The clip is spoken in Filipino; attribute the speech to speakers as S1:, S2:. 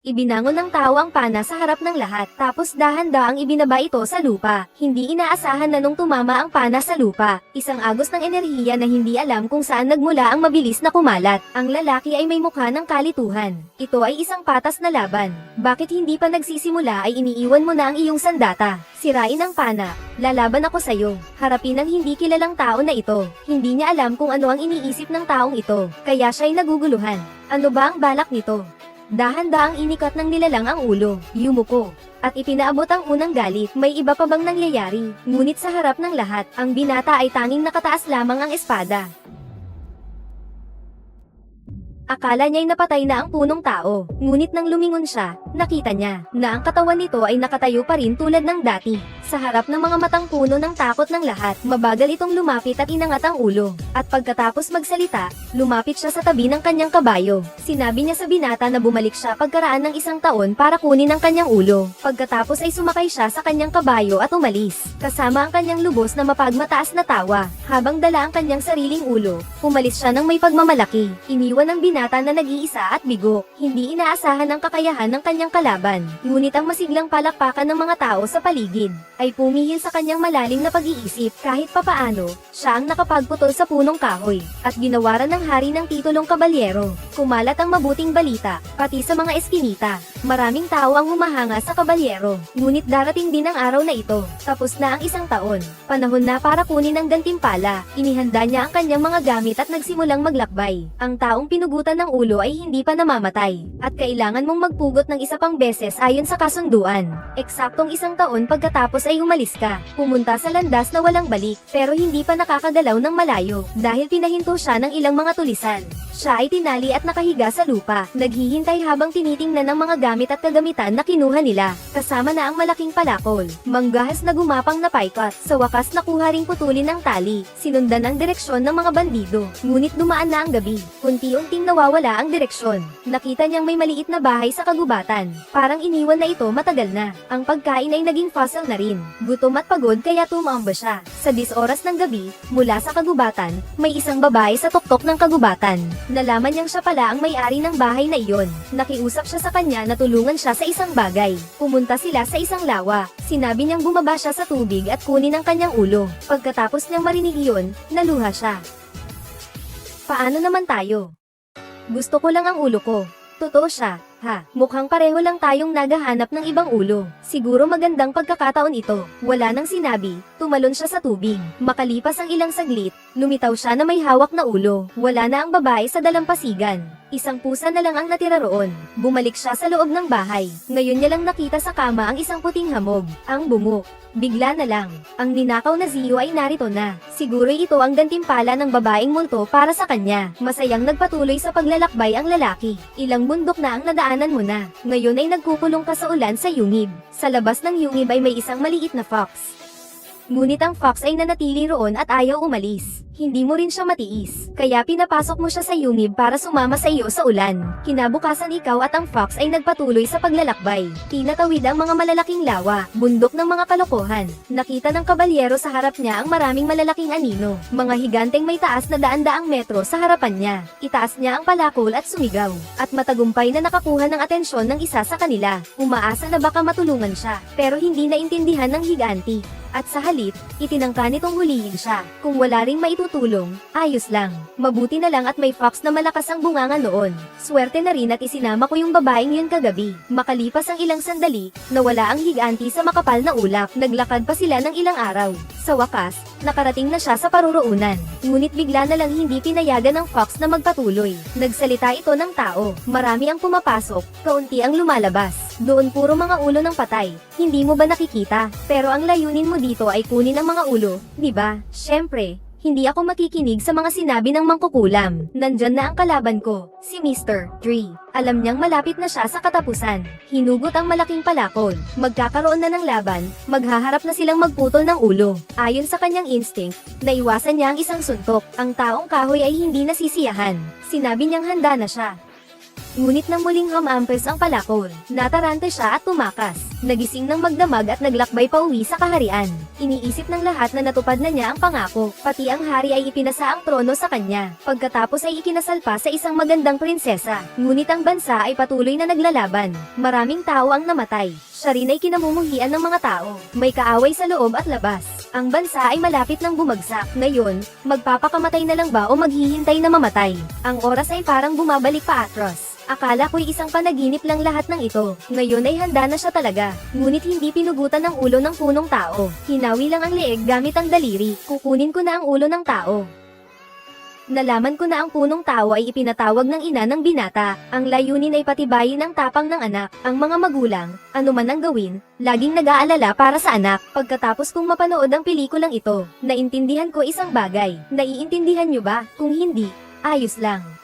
S1: Ibinangon ng tao ang pana sa harap ng lahat, tapos dahan-daang ibinaba ito sa lupa. Hindi inaasahan na nung tumama ang pana sa lupa, isang agos ng enerhiya na hindi alam kung saan nagmula ang mabilis na kumalat. Ang lalaki ay may mukha ng kalituhan. Ito ay isang patas na laban. Bakit hindi pa nagsisimula ay iniiwan mo na ang iyong sandata? Sirain ang pana. Lalaban ako sa'yo. Harapin ang hindi kilalang tao na ito. Hindi niya alam kung ano ang iniisip ng taong ito, kaya siya'y naguguluhan. Ano ba ang balak nito? Dahan-daang inikat ng nilalang ang ulo, yumuko, at ipinaabot ang unang galit. May iba pa bang nangyayari? Ngunit sa harap ng lahat, ang binata ay tanging nakataas lamang ang espada. Akala niya'y napatay na ang punong tao, ngunit nang lumingon siya, nakita niya na ang katawan nito ay nakatayo pa rin tulad ng dati. Sa harap ng mga matang puno ng takot ng lahat, mabagal itong lumapit at inangat ang ulo. At pagkatapos magsalita, lumapit siya sa tabi ng kanyang kabayo. Sinabi niya sa binata na bumalik siya pagkaraan ng 1 taon para kunin ang kanyang ulo. Pagkatapos ay sumakay siya sa kanyang kabayo at umalis, kasama ang kanyang lubos na mapagmataas na tawa. Habang dala ang kanyang sariling ulo, umalis siya ng may pagmamalaki. Iniwan ng binata na nag-iisa at bigo. Hindi inaasahan ang kakayahan ng kanyang kalaban. Ngunit ang masiglang palakpakan ng mga tao sa paligid ay pumihil sa kanyang malalim na pag-iisip. Kahit papaano, siya ang nakapagputol sa punong kahoy at ginawaran ng hari ng titulong kabalyero. Kumalat ang mabuting balita, pati sa mga eskinita. Maraming tao ang humahanga sa kabalyero. Ngunit darating din ang araw na ito. Tapos na ang 1 taon. Panahon na para kunin ang gantimpala. Inihanda niya ang kanyang mga gamit at nagsimulang maglakbay. Ang taong pinugutan ng ulo ay hindi pa namamatay, at kailangan mong magpugot ng 1 pang beses ayon sa kasunduan. Eksaktong 1 taon pagkatapos ay umalis ka. Pumunta sa landas na walang balik, pero hindi pa nakakagalaw ng malayo, dahil pinahinto siya ng ilang mga tulisan. Siya ay tinali at nakahiga sa lupa, naghihintay habang tinitingnan ng mga gamit at kagamitan na kinuha nila, kasama na ang malaking palakol. Manggahas na gumapang na paikot, sa wakas nakuha ring putulin ang tali, sinundan ang direksyon ng mga bandido. Ngunit dumaan na ang gabi, unti-unting nawawala ang direksyon. Nakita niyang may maliit na bahay sa kagubatan, parang iniwan na ito matagal na. Ang pagkain ay naging fossil na rin. Gutom at pagod kaya tumamba siya. Sa 10 oras ng gabi, mula sa kagubatan, may isang babae sa tuktok ng kagubatan. Nalaman niyang siya pala ang may-ari ng bahay na iyon. Nakiusap siya sa kanya na tulungan siya sa isang bagay. Pumunta sila sa isang lawa. Sinabi niyang bumaba siya sa tubig at kunin ang kanyang ulo. Pagkatapos niyang marinig iyon, naluha siya. Paano naman tayo? Gusto ko lang ang ulo ko. Totoo siya. Ha, mukhang pareho lang tayong naghahanap ng ibang ulo. Siguro magandang pagkakataon ito. Wala nang sinabi, tumalon siya sa tubig. Makalipas ang ilang saglit, lumitaw siya na may hawak na ulo. Wala na ang babae sa dalampasigan. Isang pusa na lang ang natira roon. Bumalik siya sa loob ng bahay. Ngayon niya lang nakita sa kama ang isang puting hamog. Ang bumuk. Bigla na lang, ang ninakaw na Zio ay narito na. Siguro ito ang gantimpala ng babaeng multo para sa kanya. Masayang nagpatuloy sa paglalakbay ang lalaki. Ilang bundok na ang nadaanan mo na. Ngayon ay nagkukulong ka sa ulan sa yungib. Sa labas ng yungib ay may isang maliit na fox. Ngunit ang fox ay nanatili roon at ayaw umalis. Hindi mo rin siya matiis, kaya pinapasok mo siya sa yungib para sumama sa iyo sa ulan. Kinabukasan ikaw at ang fox ay nagpatuloy sa paglalakbay. Tinatawid ang mga malalaking lawa, bundok ng mga kalokohan. Nakita ng kabalyero sa harap niya ang maraming malalaking anino, mga higanteng may taas na daan-daang metro sa harapan niya. Itaas niya ang palakol at sumigaw, at matagumpay na nakakuha ng atensyon ng isa sa kanila. Umaasa na baka matulungan siya, pero hindi naintindihan ng higanti. At sa halip, itinangka nitong hulihin siya. Kung wala ring maitutulong, ayos lang. Mabuti na lang at may fox na malakas ang bunganga noon. Swerte na rin at isinama ko yung babaeng yun kagabi. Makalipas ang ilang sandali, nawala ang higanti sa makapal na ulap. Naglakad pa sila ng ilang araw. Sa wakas, nakarating na siya sa paruroonan. Ngunit bigla na lang hindi pinayagan ng fox na magpatuloy. Nagsalita ito ng tao. Marami ang pumapasok, kaunti ang lumalabas. Doon puro mga ulo ng patay. Hindi mo ba nakikita? Pero ang layunin mo dito ay kunin ang mga ulo, di ba? Syempre, hindi ako makikinig sa mga sinabi ng mangkukulam. Nandyan na ang kalaban ko, si Mr. Tree. Alam niyang malapit na siya sa katapusan. Hinugot ang malaking palakol. Magkakaroon na ng laban, maghaharap na silang magputol ng ulo. Ayon sa kanyang instinct, naiwasan niya ang isang suntok. Ang taong kahoy ay hindi nasisiyahan. Sinabi niyang handa na siya. Ngunit nang muling humampes ang palakol, natarante siya at tumakas. Nagising ng magdamag at naglakbay pauwi sa kaharian. Iniisip ng lahat na natupad na niya ang pangako, pati ang hari ay ipinasa ang trono sa kanya. Pagkatapos ay ikinasal pa sa isang magandang prinsesa. Ngunit ang bansa ay patuloy na naglalaban. Maraming tao ang namatay. Siya rin ay kinamumuhian ng mga tao. May kaaway sa loob at labas. Ang bansa ay malapit ng bumagsak. Ngayon, magpapakamatay na lang ba o maghihintay na mamatay? Ang oras ay parang bumabalik pa atros. Akala ko'y isang panaginip lang lahat ng ito. Ngayon ay handa na siya talaga. Ngunit hindi pinugutan ng ulo ng punong tao. Hinawi lang ang leeg gamit ang daliri. Kukunin ko na ang ulo ng tao. Nalaman ko na ang punong tao ay ipinatawag ng ina ng binata. Ang layunin ay patibayin ang tapang ng anak. Ang mga magulang, anuman ang gawin, laging nag-aalala para sa anak. Pagkatapos kong mapanood ang pelikulang ito, naintindihan ko isang bagay. Naiintindihan nyo ba? Kung hindi, ayos lang.